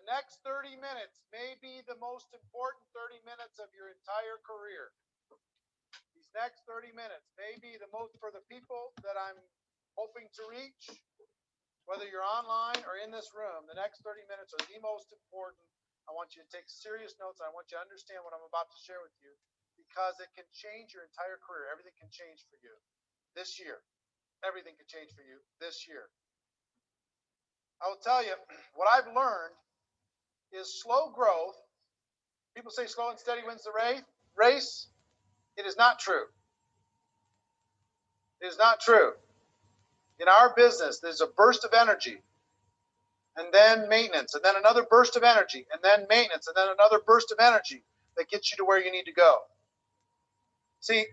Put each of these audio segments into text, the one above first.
next 30 minutes may be the most important 30 minutes of your entire career. These next 30 minutes may be the most for the people that I'm hoping to reach, whether you're online or in this room. The next 30 minutes are the most important. I want you to take serious notes. I want you to understand what I'm about to share with you, because it can change your entire career. Everything can change for you this year. Everything can change for you this year. I will tell you, what I've learned is slow growth. People say slow and steady wins the race. It is not true. It is not true. In our business, there's a burst of energy, and then maintenance, and then another burst of energy, and then maintenance, and then another burst of energy that gets you to where you need to go. See,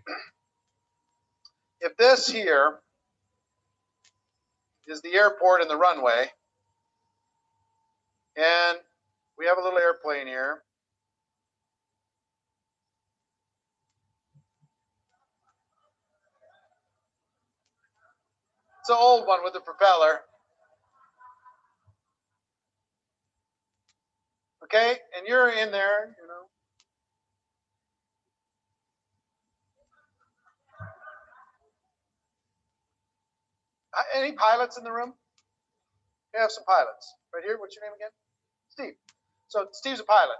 if this here is the airport and the runway, and we have a little airplane here. It's an old one with a propeller. Okay, and you're in there, you know. Any pilots in the room? We have some pilots. Right here, what's your name again? Steve. So Steve's a pilot.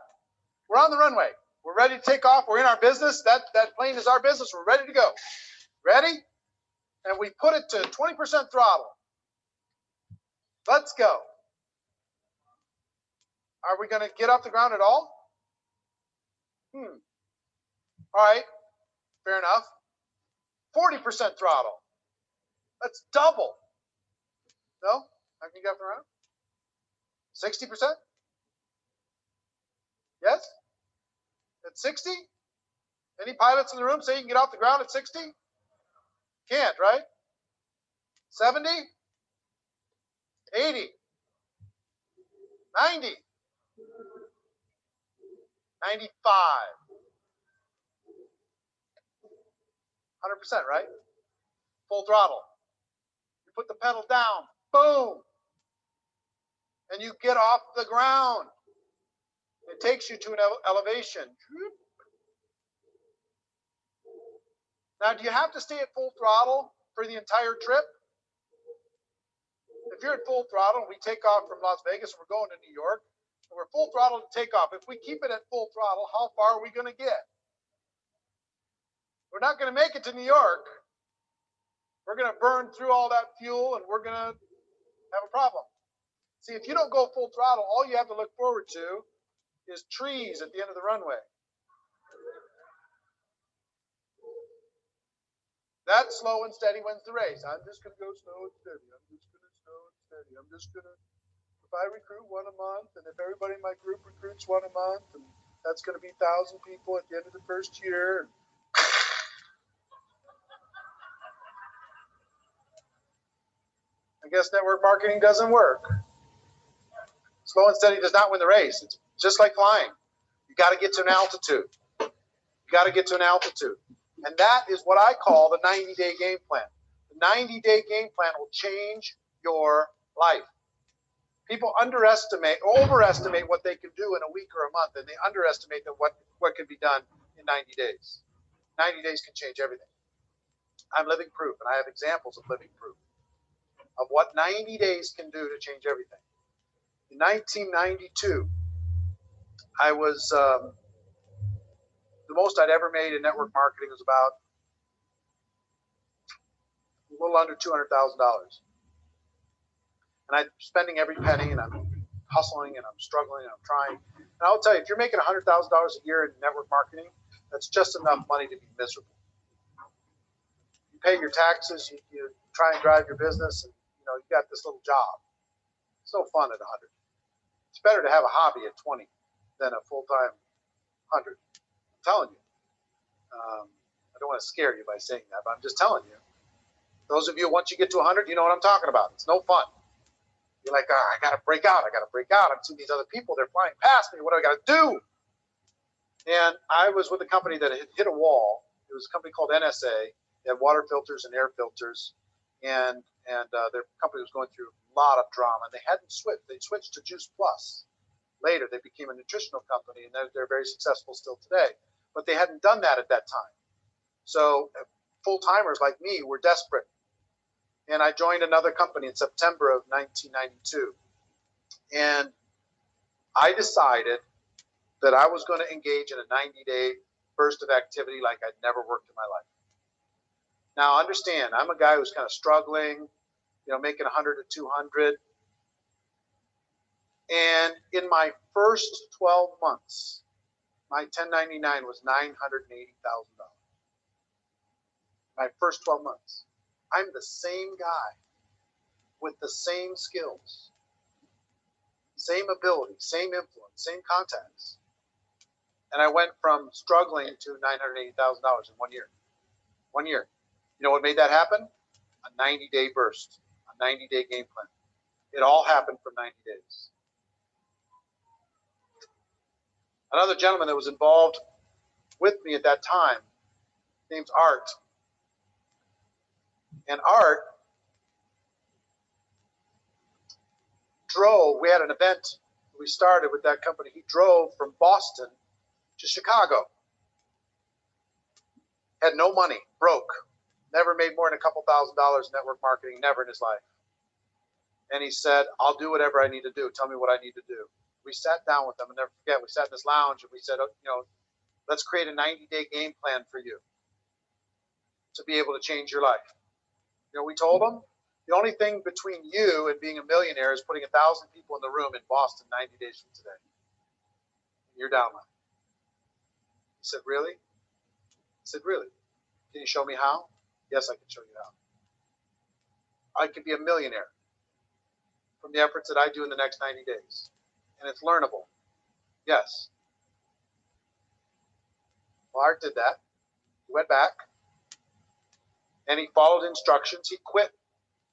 We're on the runway. We're ready to take off. We're in our business. That plane is our business. We're ready to go. Ready? And we put it to 20% throttle. Let's go. Are we going to get off the ground at all? All right. Fair enough. 40% throttle. That's double. No? How can you get off the ground? 60%? Yes? At 60? Any pilots in the room say you can get off the ground at 60? Can't, right? 70? 80? 90? 95? 100%, right? Full throttle. You put the pedal down. Boom. And you get off the ground. It takes you to an elevation. Now, do you have to stay at full throttle for the entire trip? If you're at full throttle and we take off from Las Vegas and we're going to New York, and we're full throttle to take off, if we keep it at full throttle, how far are we going to get? We're not going to make it to New York. We're going to burn through all that fuel and we're going to have a problem. See, if you don't go full throttle, all you have to look forward to is trees at the end of the runway. That slow and steady wins the race. I'm just going to go slow and steady. I'm just going to slow and steady. I'm just going to, if I recruit one a month, and if everybody in my group recruits one a month, and that's going to be 1,000 people at the end of the first year. I guess network marketing doesn't work. Slow and steady does not win the race. It's just like flying. You got to get to an altitude. You got to get to an altitude. And that is what I call the 90-day game plan. The 90-day game plan will change your life. People overestimate what they can do in a week or a month, and they underestimate that what can be done in 90 days. 90 days can change everything. I'm living proof, and I have examples of living proof of what 90 days can do to change everything. In 1992, I was the most I'd ever made in network marketing was about a little under $200,000. And I'm spending every penny, and I'm hustling, and I'm struggling, and I'm trying. And I'll tell you, if you're making $100,000 a year in network marketing, that's just enough money to be miserable. You pay your taxes, you try and drive your business, and you got this little job. It's no fun at 100. It's better to have a hobby at 20 than a full-time 100. I'm telling you. I don't want to scare you by saying that, but I'm just telling you. Those of you, once you get to 100, you know what I'm talking about. It's no fun. You're like, I got to break out. I got to break out. I'm seeing these other people. They're flying past me. What do I got to do? And I was with a company that had hit a wall. It was a company called NSA. They had water filters and air filters. And their company was going through a lot of drama. And they hadn't switched. They switched to Juice Plus later. They became a nutritional company, and they're very successful still today. But they hadn't done that at that time. So full-timers like me were desperate. And I joined another company in September of 1992. And I decided that I was going to engage in a 90-day burst of activity like I'd never worked in my life. Now, understand, I'm a guy who's kind of struggling, making 100 to 200. And in my first 12 months, my 1099 was $980,000. My first 12 months. I'm the same guy with the same skills, same ability, same influence, same contacts. And I went from struggling to $980,000 in 1 year. 1 year. You know what made that happen? A 90-day burst, a 90-day game plan. It all happened for 90 days. Another gentleman that was involved with me at that time, named Art. And Art drove, we had an event we started with that company. He drove from Boston to Chicago. Had no money, broke, never made more than a couple $1,000s network marketing, never in his life. And he said, I'll do whatever I need to do. Tell me what I need to do. We sat down with him, and never forget, we sat in this lounge and we said, let's create a 90-day game plan for you to be able to change your life. We told him, the only thing between you and being a millionaire is putting 1,000 people in the room in Boston 90 days from today. You're downline. He said, really? I said, really? Can you show me how? Yes, I can show you how. I can be a millionaire from the efforts that I do in the next 90 days. And it's learnable. Yes. Well, Art did that. He went back and he followed instructions. He quit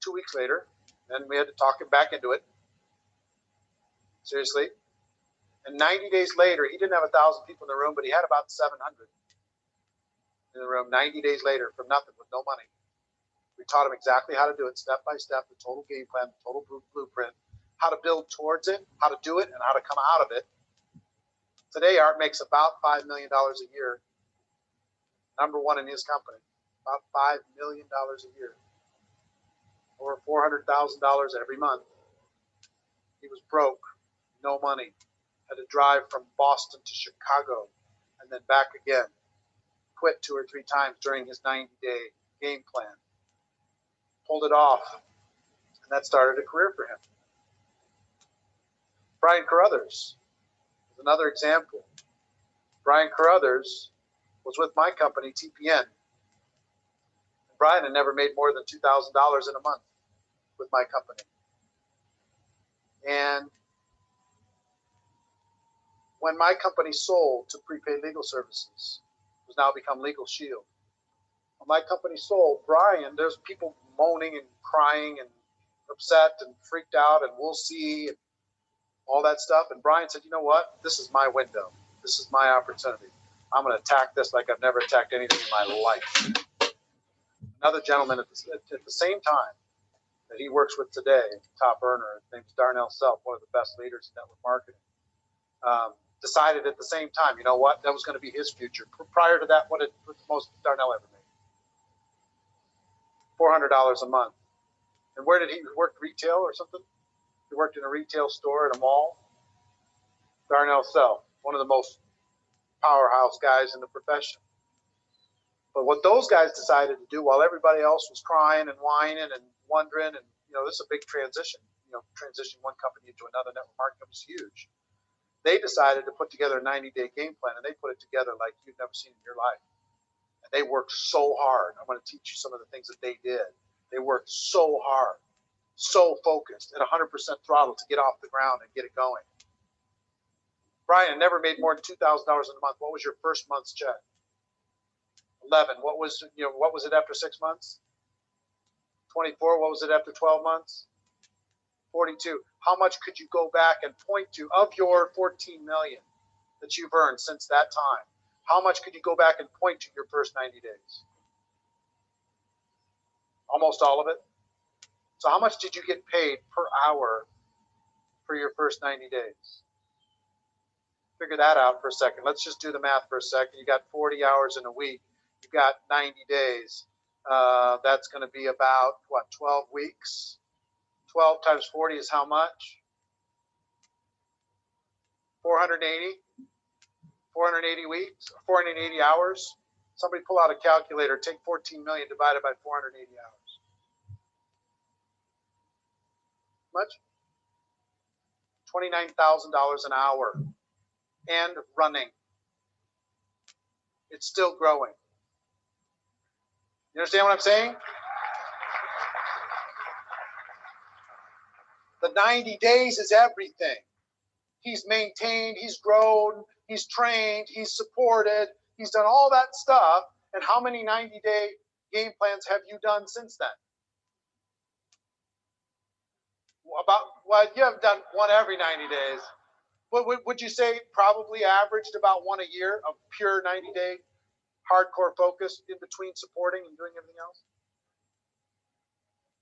2 weeks later, and we had to talk him back into it. Seriously. And 90 days later, he didn't have 1,000 people in the room, but he had about 700 in the room 90 days later from nothing, with no money. We taught him exactly how to do it, step by step, the total game plan, the total blueprint, how to build towards it, how to do it, and how to come out of it. Today, Art makes about $5 million a year. Number one in his company. About $5 million a year. Over $400,000 every month. He was broke, no money, had to drive from Boston to Chicago and then back again. Quit 2 or 3 times during his 90-day game plan. Pulled it off, and that started a career for him. Brian Carruthers is another example. Brian Carruthers was with my company, TPN. Brian had never made more than $2,000 in a month with my company. And when my company sold to Prepaid Legal Services, it was now become Legal Shield. When my company sold, Brian, there's people moaning and crying and upset and freaked out and we'll see and all that stuff. And Brian said, you know what? This is my window. This is my opportunity. I'm going to attack this like I've never attacked anything in my life. Another gentleman at the same time that he works with today, top earner, his name's Darnell Self, one of the best leaders in network marketing, decided at the same time, you know what, that was going to be his future. Prior to that, what the most Darnell ever made? $400 a month. And where did he work? Retail or something? He worked in a retail store at a mall. Darnell Self, one of the most powerhouse guys in the profession. But what those guys decided to do while everybody else was crying and whining and wondering, and this is a big transition, transition one company into another, network marketing was huge. They decided to put together a 90-day game plan, and they put it together like you've never seen in your life. And they worked so hard. I'm going to teach you some of the things that they did. They worked so hard, so focused, at 100% throttle to get off the ground and get it going. Brian never made more than $2,000 in a month. What was your first month's check? 11. What was it after 6 months? 24. What was it after 12 months? 42. How much could you go back and point to of your 14 million that you've earned since that time? How much could you go back and point to your first 90 days? Almost all of it. So how much did you get paid per hour for your first 90 days? Figure that out for a second. Let's just do the math for a second. You got 40 hours in a week. You got 90 days. That's going to be about, what, 12 weeks? 12 times 40 is how much? 480? 480 weeks? 480 hours? Somebody pull out a calculator. Take 14 million divided by 480 hours. Much? $29,000 an hour. And running. It's still growing. You understand what I'm saying? The 90 days is everything. He's maintained, he's grown, he's trained, he's supported, he's done all that stuff. And how many 90-day game plans have you done since then? Well, you haven't done one every 90 days. Would you say probably averaged about one a year of pure 90-day hardcore focus in between supporting and doing everything else?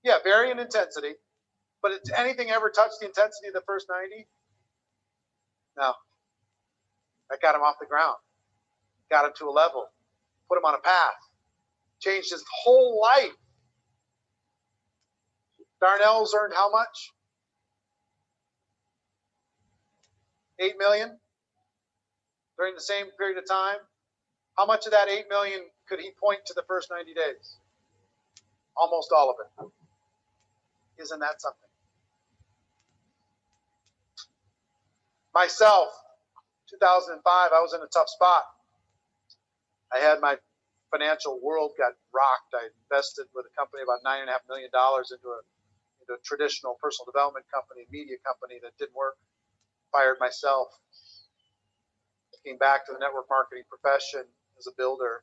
Yeah, vary in intensity. But did anything ever touch the intensity of the first 90? No. That got him off the ground. Got him to a level. Put him on a path. Changed his whole life. Darnell's earned how much? 8 million during the same period of time. How much of that 8 million could he point to the first 90 days? Almost all of it. Isn't that something? Myself, 2005, I was in a tough spot. I had my financial world got rocked. I invested with a company about $9.5 million into a traditional personal development company, media company that didn't work. Fired myself. Came back to the network marketing profession as a builder.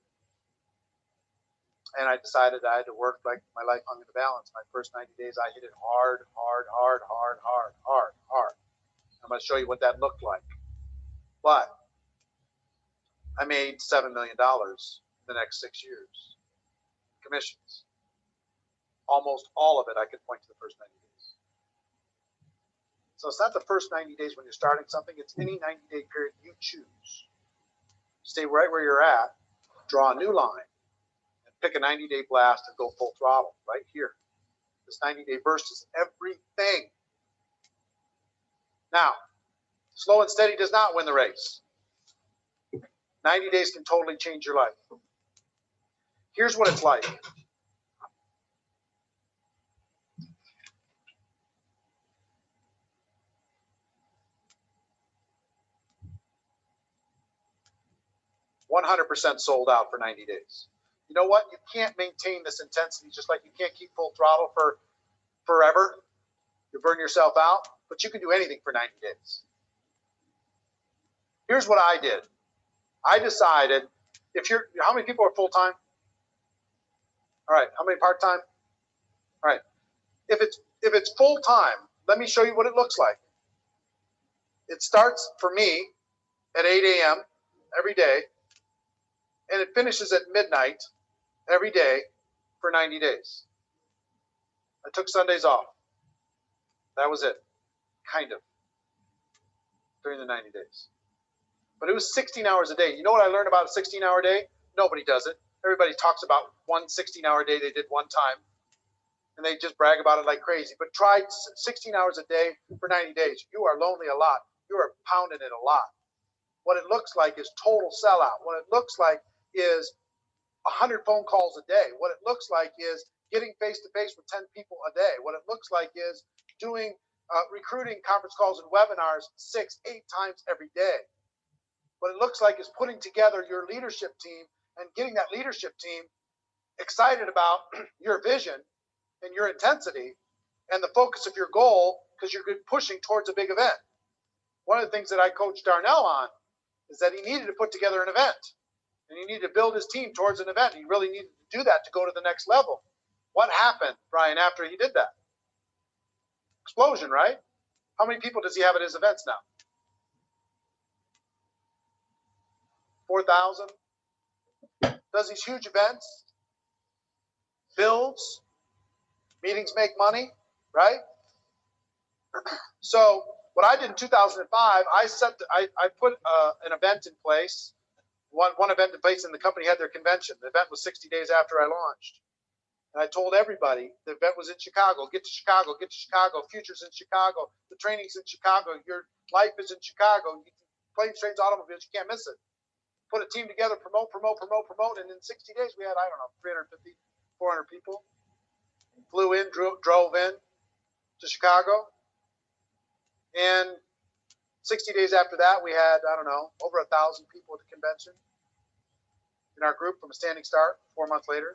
And I decided I had to work like my life hung in the balance. My first 90 days, I hit it hard. I'm going to show you what that looked like. But I made $7 million in the next 6 years. Commissions. Almost all of it I could point to the first 90 days. So it's not the first 90 days when you're starting something. It's any 90-day period you choose. Stay right where you're at. Draw a new line. And pick a 90-day blast and go full throttle right here. This 90-day burst is everything. Now, slow and steady does not win the race. 90 days can totally change your life. Here's what it's like. $100% sold out for 90 days. You know what? You can't maintain this intensity just like you can't keep full throttle for forever. You burn yourself out, but you can do anything for 90 days. Here's what I did. I decided how many people are full-time? All right. How many part-time? All right. If it's full-time, let me show you what it looks like. It starts for me at 8 a.m. every day, and it finishes at midnight every day for 90 days. I took Sundays off. That was it, kind of, during the 90 days. But it was 16 hours a day. You know what I learned about a 16-hour day? Nobody does it. Everybody talks about one 16-hour day they did one time, and they just brag about it like crazy. But try 16 hours a day for 90 days. You are lonely a lot. You are pounding it a lot. What it looks like is total sellout. What it looks like is 100 phone calls a day. What it looks like is getting face-to-face with 10 people a day. What it looks like is doing recruiting conference calls and webinars 6-8 times every day. What it looks like is putting together your leadership team and getting that leadership team excited about your vision and your intensity and the focus of your goal because you're pushing towards a big event. One of the things that I coached Darnell on is that he needed to put together an event and he needed to build his team towards an event. He really needed to do that to go to the next level. What happened, Brian, after he did that? Explosion, right? How many people does he have at his events now? 4,000? Does these huge events, builds, meetings make money, right? So what I did in 2005, I put an event in place, one event in place, and the company had their convention. The event was 60 days after I launched. And I told everybody the event was in Chicago. Get to Chicago. Get to Chicago. Future's in Chicago. The training's in Chicago. Your life is in Chicago. Planes, trains, automobiles. You can't miss it. Put a team together. Promote. And in 60 days, we had, I don't know, 350, 400 people. Flew in, drove in to Chicago. And 60 days after that, we had, I don't know, over 1,000 people at the convention in our group from a standing start 4 months later.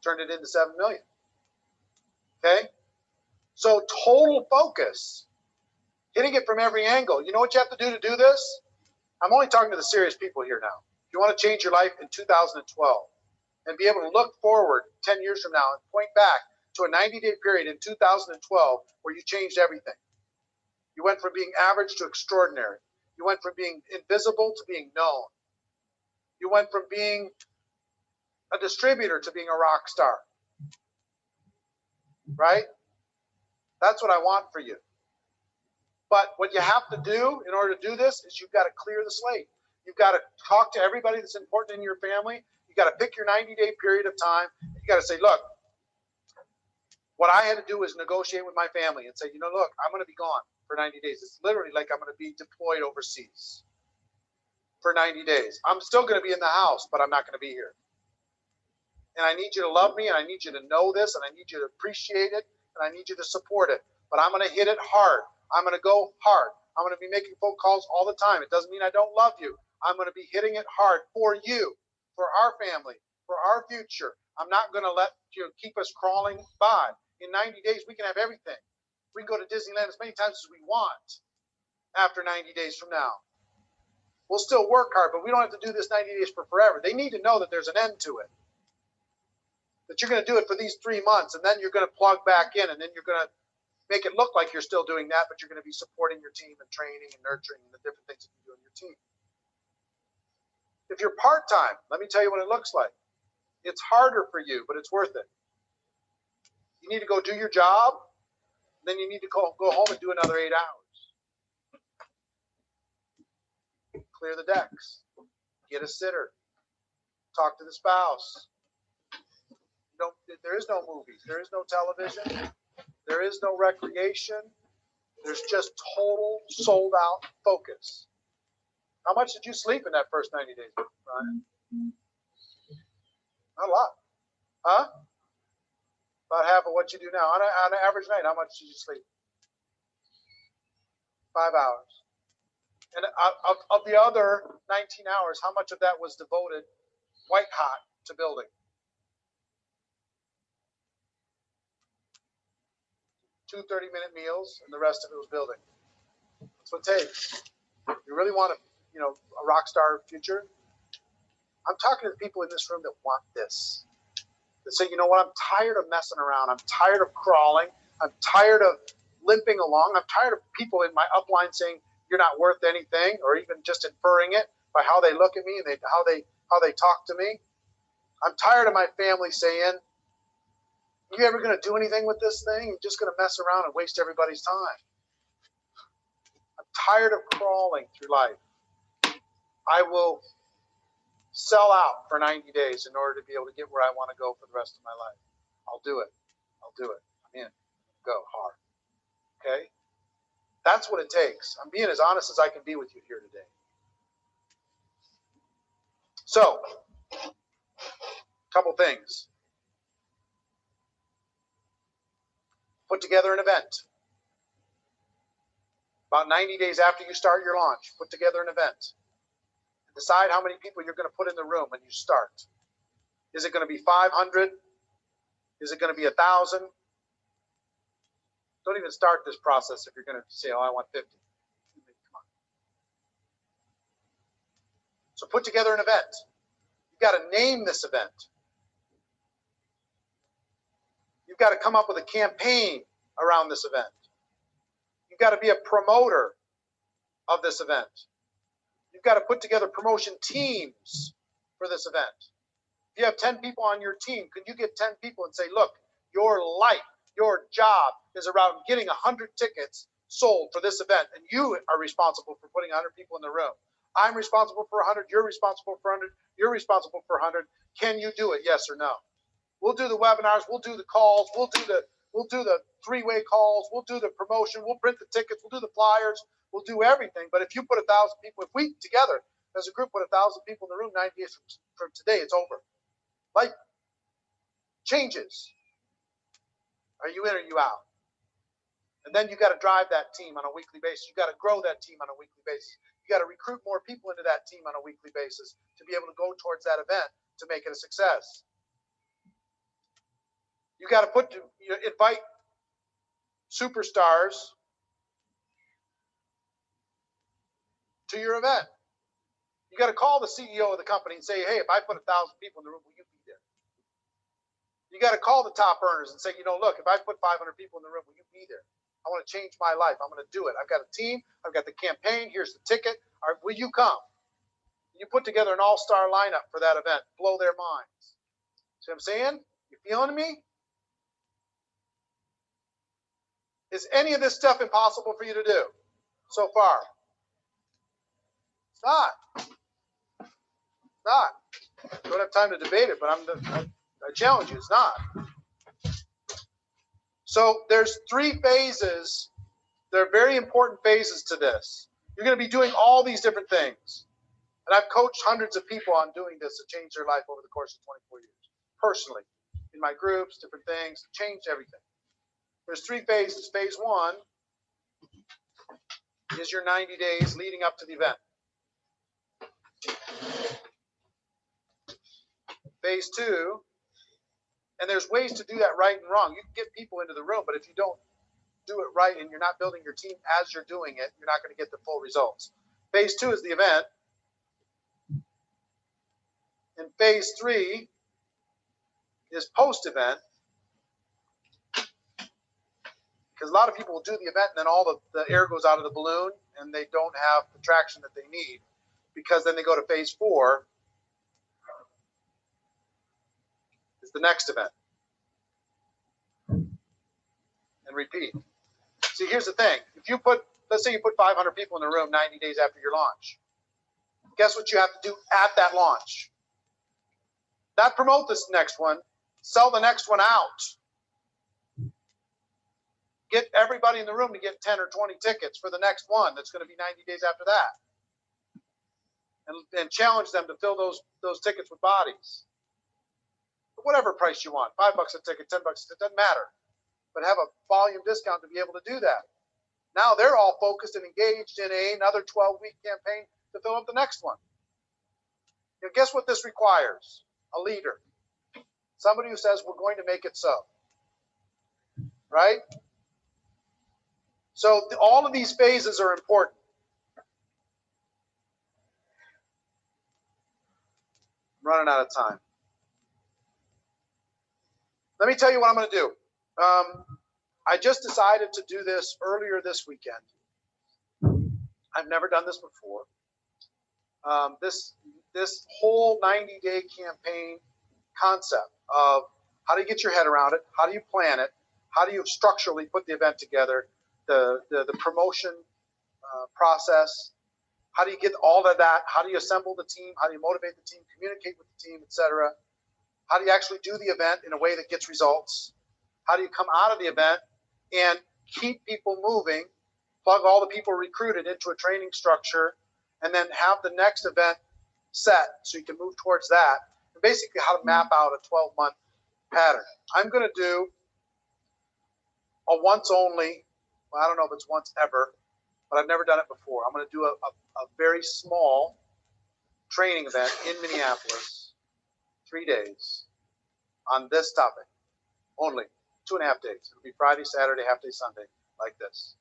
Turned it into 7 million. Okay? So total focus. Hitting it from every angle. You know what you have to do this? I'm only talking to the serious people here now. If you want to change your life in 2012 and be able to look forward 10 years from now and point back to a 90-day period in 2012 where you changed everything. You went from being average to extraordinary. You went from being invisible to being known. You went from being a distributor to being a rock star. Right? That's what I want for you. But what you have to do in order to do this is you've got to clear the slate. You've got to talk to everybody that's important in your family. You've got to pick your 90-day period of time. You've got to say, look, what I had to do is negotiate with my family and say, you know, look, I'm going to be gone for 90 days. It's literally like I'm going to be deployed overseas for 90 days. I'm still going to be in the house, but I'm not going to be here. And I need you to love me, and I need you to know this, and I need you to appreciate it, and I need you to support it. But I'm going to hit it hard. I'm going to go hard. I'm going to be making phone calls all the time. It doesn't mean I don't love you. I'm going to be hitting it hard for you, for our family, for our future. I'm not going to let you keep us crawling by. In 90 days, we can have everything. We can go to Disneyland as many times as we want after 90 days from now. We'll still work hard, but we don't have to do this 90 days for forever. They need to know that there's an end to it. That you're going to do it for these 3 months, and then you're going to plug back in, and then you're going to make it look like you're still doing that, but you're going to be supporting your team and training and nurturing and the different things that you do in your team. If you're part-time, let me tell you what it looks like. It's harder for you, but it's worth it. You need to go do your job, then you need to go home and do another 8 hours. Clear the decks. Get a sitter. Talk to the spouse. There is no movies. There is no television. There is no recreation. There's just total sold out focus. How much did you sleep in that first 90 days, Brian? Not a lot. Huh? About half of what you do now. On an average night, how much did you sleep? 5 hours. And of the other 19 hours, how much of that was devoted white hot to building? 2 30-minute meals, and the rest of it was building. That's what it takes. You really want a rock star future? I'm talking to the people in this room that want this. That say, you know what, I'm tired of messing around. I'm tired of crawling. I'm tired of limping along. I'm tired of people in my upline saying you're not worth anything, or even just inferring it by how they look at me and how they talk to me. I'm tired of my family saying, you ever going to do anything with this thing? You're just going to mess around and waste everybody's time. I'm tired of crawling through life. I will sell out for 90 days in order to be able to get where I want to go for the rest of my life. I'll do it. I'll do it. I'm in. Go hard. Okay? That's what it takes. I'm being as honest as I can be with you here today. So, a couple things. Put together an event. About 90 days after you start your launch, put together an event. Decide how many people you're going to put in the room when you start. Is it going to be 500? Is it going to be 1,000? Don't even start this process if you're going to say, oh, I want 50. Come on. So put together an event. You've got to name this event. You've got to come up with a campaign around this event. You've got to be a promoter of this event. You've got to put together promotion teams for this event. If you have 10 people on your team, could you get 10 people and say, look, your life, your job is around getting 100 tickets sold for this event, and you are responsible for putting 100 people in the room. I'm responsible for 100. You're responsible for 100. You're responsible for 100. Can you do it? Yes or no? We'll do the webinars. We'll do the calls. We'll do the three-way calls. We'll do the promotion. We'll print the tickets. We'll do the flyers. We'll do everything. But if you put 1,000 people, if we together as a group put 1,000 people in the room 90 days from today, it's over. Life changes. Are you in or are you out? And then you got to drive that team on a weekly basis. You got to grow that team on a weekly basis. You got to recruit more people into that team on a weekly basis to be able to go towards that event to make it a success. You got to invite superstars to your event. You got to call the CEO of the company and say, hey, if I put 1,000 people in the room, will you be there? You got to call the top earners and say, look, if I put 500 people in the room, will you be there? I want to change my life. I'm going to do it. I've got a team. I've got the campaign. Here's the ticket. Will you come? You put together an all-star lineup for that event. Blow their minds. See what I'm saying? You feeling me? Is any of this stuff impossible for you to do so far? It's not. It's not. I don't have time to debate it, but I challenge you. It's not. So there's 3 phases. There are very important phases to this. You're going to be doing all these different things. And I've coached hundreds of people on doing this to change their life over the course of 24 years. Personally, in my groups, different things, changed everything. There's 3 phases. Phase 1 is your 90 days leading up to the event. Phase 2, and there's ways to do that right and wrong. You can get people into the room, but if you don't do it right and you're not building your team as you're doing it, you're not going to get the full results. Phase 2 is the event. And phase 3 is post-event. Because a lot of people will do the event and then all the air goes out of the balloon and they don't have the traction that they need, because then they go to phase 4 is the next event. And repeat. See, here's the thing. If you let's say you put 500 people in the room 90 days after your launch. Guess what you have to do at that launch? Not promote this next one. Sell the next one out. Get everybody in the room to get 10 or 20 tickets for the next one that's going to be 90 days after that. And challenge them to fill those tickets with bodies. Whatever price you want, $5 a ticket, $10 a ticket, it doesn't matter. But have a volume discount to be able to do that. Now they're all focused and engaged in another 12-week campaign to fill up the next one. Guess what this requires? A leader. Somebody who says, we're going to make it so. Right? So all of these phases are important. I'm running out of time. Let me tell you what I'm going to do. I just decided to do this earlier this weekend. I've never done this before. This whole 90-day campaign concept of how do you get your head around it? How do you plan it? How do you structurally put the event together? The promotion process. How do you get all of that? How do you assemble the team? How do you motivate the team, communicate with the team, etc.? How do you actually do the event in a way that gets results? How do you come out of the event and keep people moving, plug all the people recruited into a training structure, and then have the next event set so you can move towards that? And basically how to map out a 12-month pattern. I'm going to do a once only, well, I don't know if it's once ever, but I've never done it before. I'm going to do a very small training event in Minneapolis, 3 days, on this topic only, 2.5 days. It'll be Friday, Saturday, half day, Sunday, like this.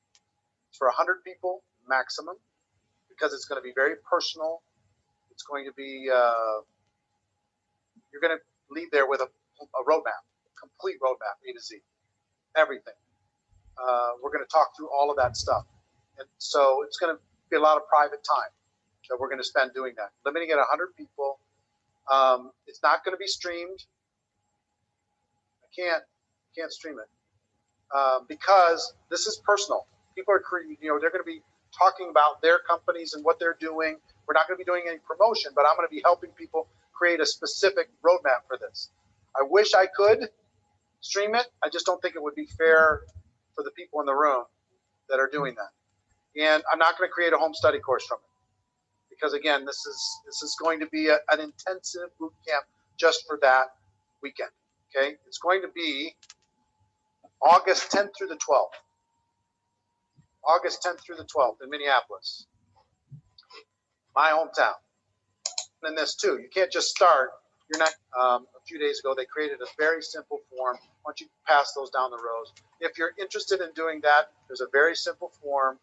It's for 100 people maximum, because it's going to be very personal. It's going to be, you're going to leave there with a roadmap, a complete roadmap, A to Z, everything. We're going to talk through all of that stuff. And so it's going to be a lot of private time that we're going to spend doing that. Limiting it 100 people. It's not going to be streamed. I can't stream it. because this is personal. People are creating, they're going to be talking about their companies and what they're doing. We're not going to be doing any promotion, but I'm going to be helping people create a specific roadmap for this. I wish I could stream it. I just don't think it would be fair for the people in the room that are doing that. And I'm not going to create a home study course from it because, again, this is going to be an intensive boot camp just for that weekend. Okay, it's going to be August 10th through the 12th. August 10th through the 12th in Minneapolis, my hometown. And this too, you can't just start. You're not. A few days ago, they created a very simple form. Why don't you pass those down the rows? If you're interested in doing that, there's a very simple form